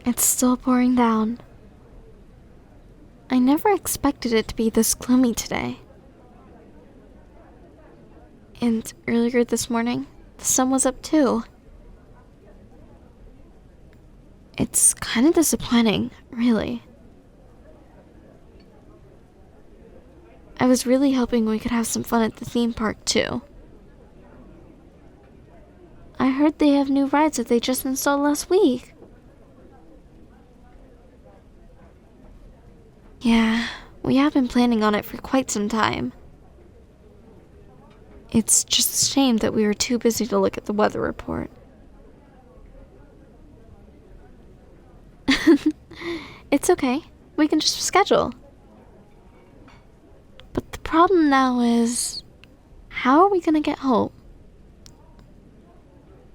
It's still pouring down. I never expected it to be this gloomy today. And earlier this morning, the sun was up too. It's kind of disappointing, really. I was really hoping we could have some fun at the theme park too. I heard they have new rides that they just installed last week. Yeah, we have been planning on it for quite some time. It's just a shame that we were too busy to look at the weather report. It's okay. We can just schedule. But the problem now is, how are we gonna get home?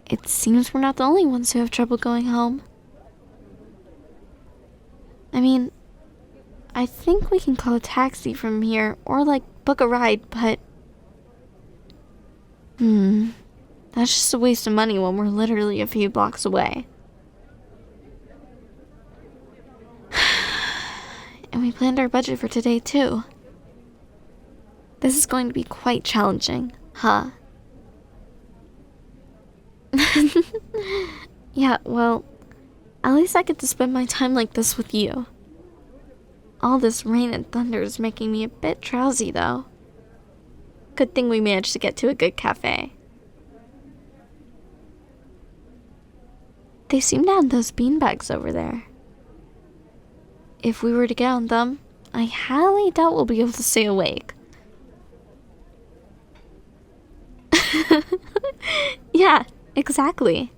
It seems we're not the only ones who have trouble going home. I mean, I think we can call a taxi from here or book a ride, but that's just a waste of money when we're literally a few blocks away. And we planned our budget for today too. This is going to be quite challenging, huh? Yeah, well, at least I get to spend my time like this with you. All this rain and thunder is making me a bit drowsy, though. Good thing we managed to get to a good cafe. They seem to have those beanbags over there. If we were to get on them, I highly doubt we'll be able to stay awake. Yeah, exactly.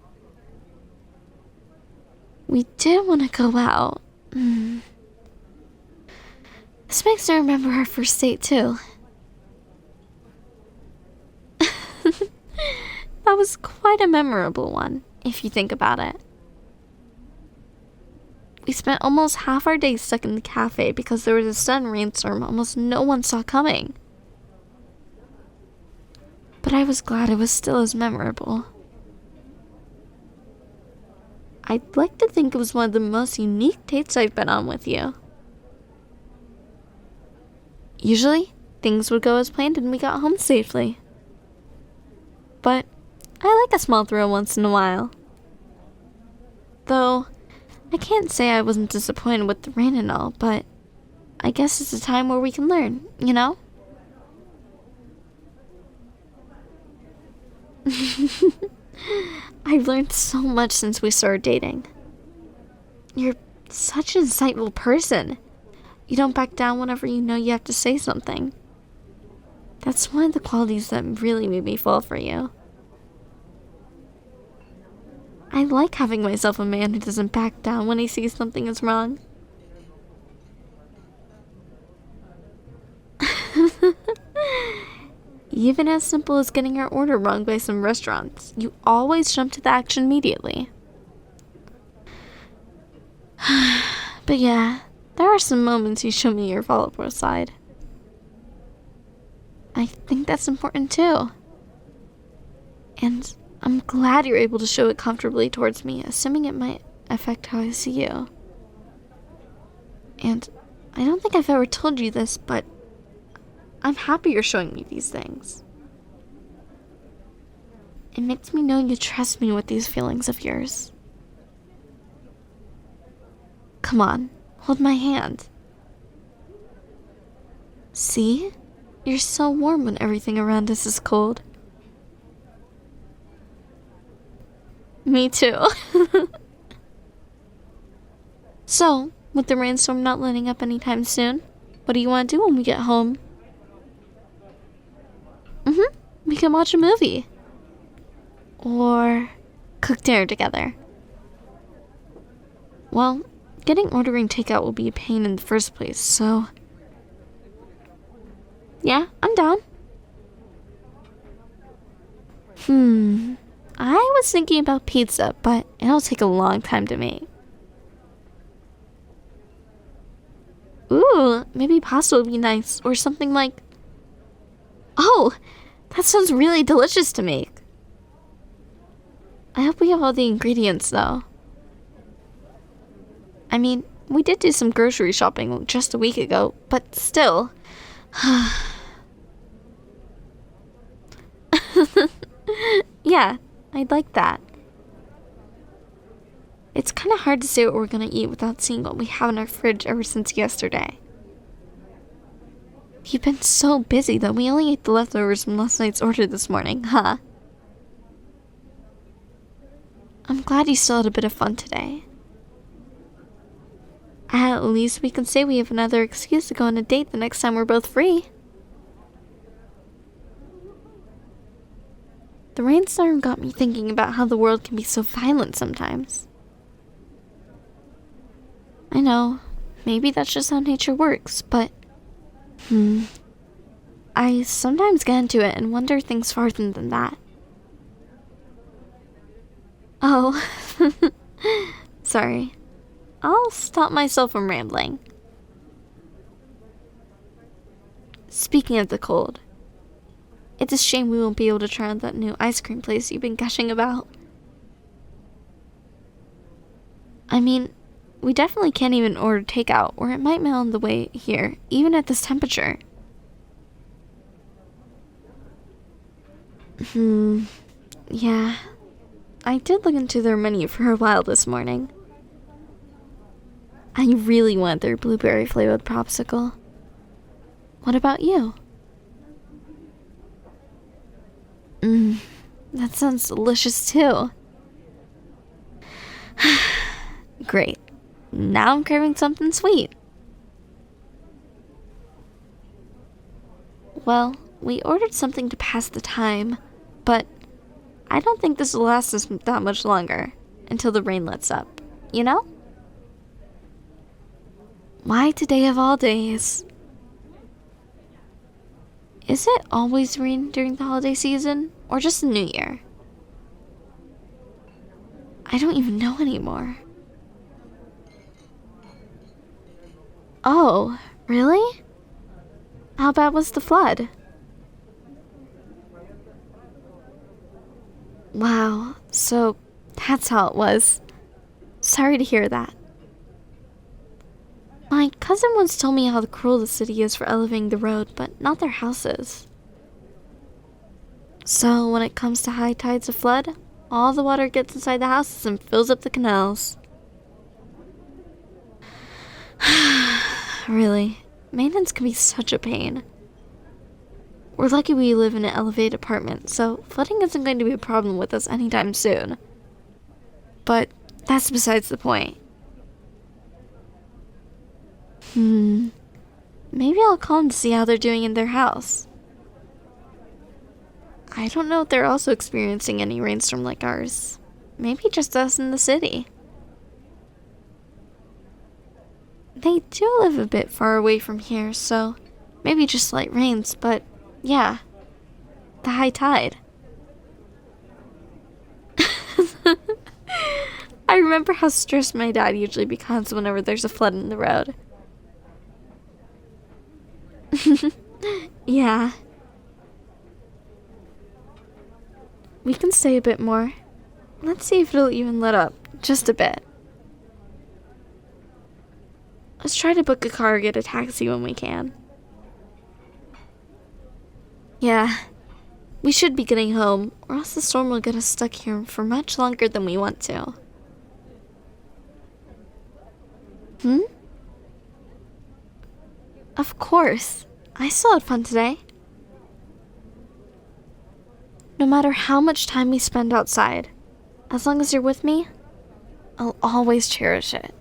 We did want to go out. This makes me remember our first date, too. That was quite a memorable one, if you think about it. We spent almost half our day stuck in the cafe because there was a sudden rainstorm almost no one saw coming. But I was glad it was still as memorable. I'd like to think it was one of the most unique dates I've been on with you. Usually, things would go as planned and we got home safely. But I like a small thrill once in a while. Though, I can't say I wasn't disappointed with the rain and all, but I guess it's a time where we can learn, you know? I've learned so much since we started dating. You're such an insightful person. You don't back down whenever you know you have to say something. That's one of the qualities that really made me fall for you. I like having myself a man who doesn't back down when he sees something is wrong. Even as simple as getting your order wrong by some restaurants, you always jump to the action immediately. But yeah, there are some moments you show me your vulnerable side. I think that's important too. And I'm glad you're able to show it comfortably towards me, assuming it might affect how I see you. And I don't think I've ever told you this, but I'm happy you're showing me these things. It makes me know you trust me with these feelings of yours. Come on, hold my hand. See? You're so warm when everything around us is cold. Me too. So, with the rainstorm not letting up anytime soon, what do you want to do when we get home? We can watch a movie. Or cook dinner together. Well, ordering takeout will be a pain in the first place, so yeah, I'm down. I was thinking about pizza, but it'll take a long time to make. Ooh, maybe pasta would be nice, or something like... Oh, that sounds really delicious to make. I hope we have all the ingredients, though. I mean, we did do some grocery shopping just a week ago, but still. Yeah, I'd like that. It's kind of hard to say what we're gonna eat without seeing what we have in our fridge ever since yesterday. You've been so busy that we only ate the leftovers from last night's order this morning, huh? I'm glad you still had a bit of fun today. At least we can say we have another excuse to go on a date the next time we're both free. The rainstorm got me thinking about how the world can be so violent sometimes. I know, maybe that's just how nature works, but I sometimes get into it and wonder things farther than that. Oh, sorry. I'll stop myself from rambling. Speaking of the cold, it's a shame we won't be able to try out that new ice cream place you've been gushing about. I mean, we definitely can't even order takeout, or it might melt on the way here, even at this temperature. Yeah. I did look into their menu for a while this morning. I really want their blueberry flavored popsicle. What about you? That sounds delicious too. Great. Now I'm craving something sweet. Well, we ordered something to pass the time, but I don't think this will last us that much longer until the rain lets up, you know? Why today of all days? Is it always rain during the holiday season, or just the New Year? I don't even know anymore. Oh, really? How bad was the flood? Wow, so that's how it was. Sorry to hear that. My cousin once told me how cruel the city is for elevating the road, but not their houses. So when it comes to high tides of flood, all the water gets inside the houses and fills up the canals. Really, maintenance can be such a pain. We're lucky we live in an elevated apartment, so flooding isn't going to be a problem with us anytime soon. But that's besides the point. Maybe I'll call them to see how they're doing in their house. I don't know if they're also experiencing any rainstorm like ours. Maybe just us in the city. They do live a bit far away from here, so maybe just light rains, but yeah, the high tide. I remember how stressed my dad usually becomes whenever there's a flood in the road. Yeah. We can stay a bit more. Let's see if it'll even let up, just a bit. Let's try to book a car or get a taxi when we can. Yeah, we should be getting home, or else the storm will get us stuck here for much longer than we want to. Of course. I still had fun today. No matter how much time we spend outside, as long as you're with me, I'll always cherish it.